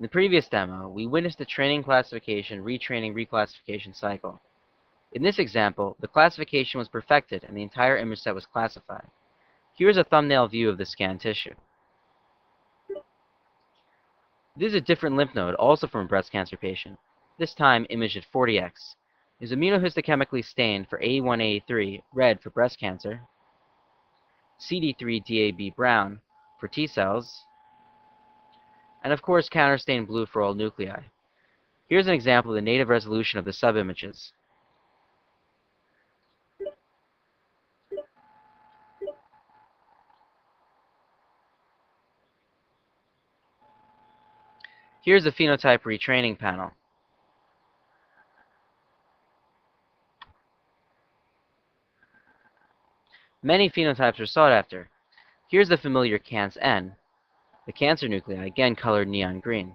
In the previous demo, we witnessed the training, classification, retraining, reclassification cycle. In this example, the classification was perfected and the entire image set was classified. Here's a thumbnail view of the scanned tissue. This is a different lymph node, also from a breast cancer patient, this time imaged at 40x. It is immunohistochemically stained for A1A3, red for breast cancer, CD3DAB brown for T cells, and of course counterstained blue for all nuclei. Here's an example of the native resolution of the subimages. Here's the phenotype retraining panel. Many phenotypes are sought after. Here's the familiar CANS-N, the cancer nuclei, again colored neon green.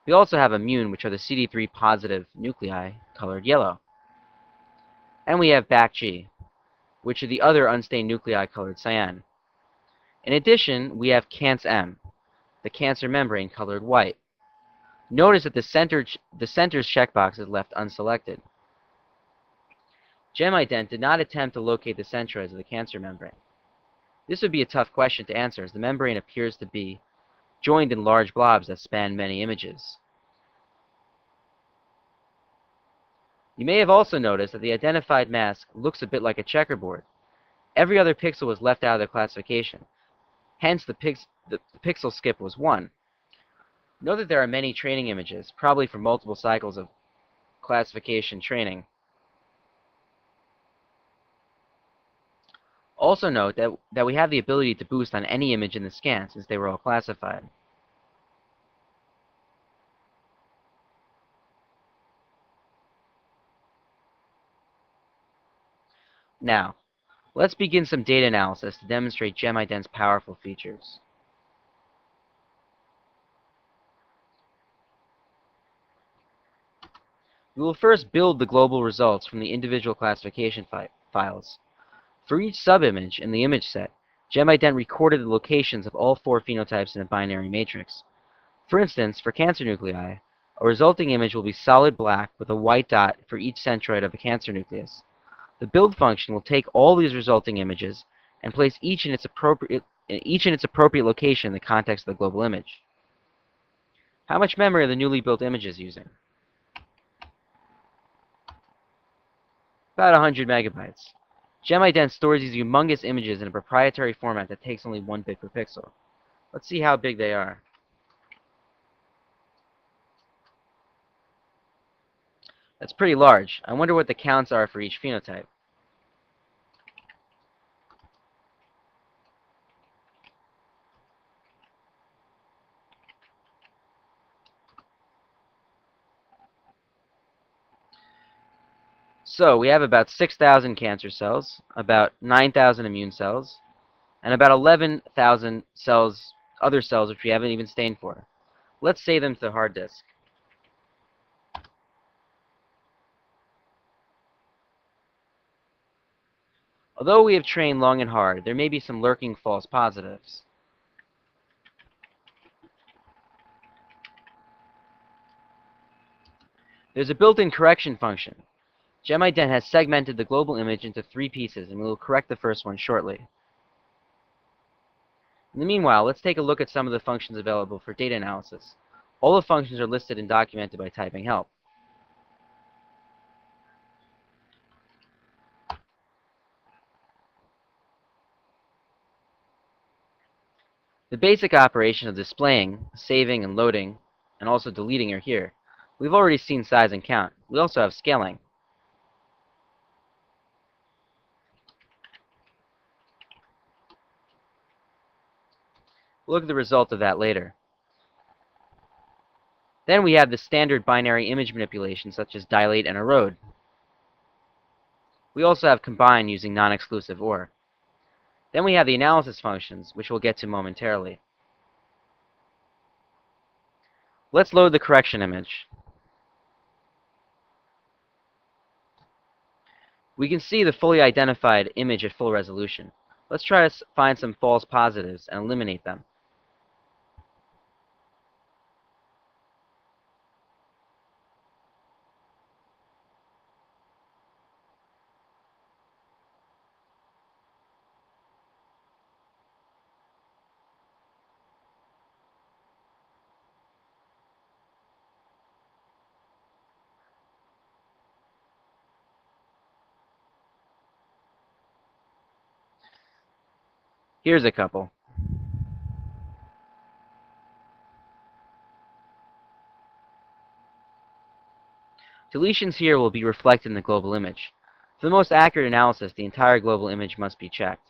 We also have immune, which are the CD3 positive nuclei, colored yellow. And we have BAC-G, which are the other unstained nuclei, colored cyan. In addition, we have CANS-M, the cancer membrane, colored white. Notice that the center's checkbox is left unselected. GemIdent did not attempt to locate the centroids of the cancer membrane. This would be a tough question to answer, as the membrane appears to be joined in large blobs that span many images. You may have also noticed that the identified mask looks a bit like a checkerboard. Every other pixel was left out of the classification. Hence, the pixel skip was 1. Note that there are many training images, probably from multiple cycles of classification training. Also note that we have the ability to boost on any image in the scan, since they were all classified. Now, let's begin some data analysis to demonstrate GemIdent's powerful features. We will first build the global results from the individual classification files. For each subimage in the image set, GemIdent recorded the locations of all 4 phenotypes in a binary matrix. For instance, for cancer nuclei, a resulting image will be solid black with a white dot for each centroid of a cancer nucleus. The build function will take all these resulting images and place each in its appropriate location in the context of the global image. How much memory are the newly built images using? About 100 megabytes. GemIdent stores these humongous images in a proprietary format that takes only 1 bit per pixel. Let's see how big they are. That's pretty large. I wonder what the counts are for each phenotype. So we have about 6,000 cancer cells, about 9,000 immune cells, and about 11,000 cells, other cells which we haven't even stained for. Let's save them to the hard disk. Although we have trained long and hard, there may be some lurking false positives. There's a built-in correction function. GemIdent has segmented the global image into 3 pieces, and we will correct the first one shortly. In the meanwhile, let's take a look at some of the functions available for data analysis. All the functions are listed and documented by typing help. The basic operation of displaying, saving, and loading, and also deleting are here. We've already seen size and count. We also have scaling. We'll look at the result of that later. Then we have the standard binary image manipulation, such as dilate and erode. We also have combine using non-exclusive OR. Then we have the analysis functions, which we'll get to momentarily. Let's load the correction image. We can see the fully identified image at full resolution. Let's try to find some false positives and eliminate them. Here's a couple. Deletions here will be reflected in the global image. For the most accurate analysis, the entire global image must be checked.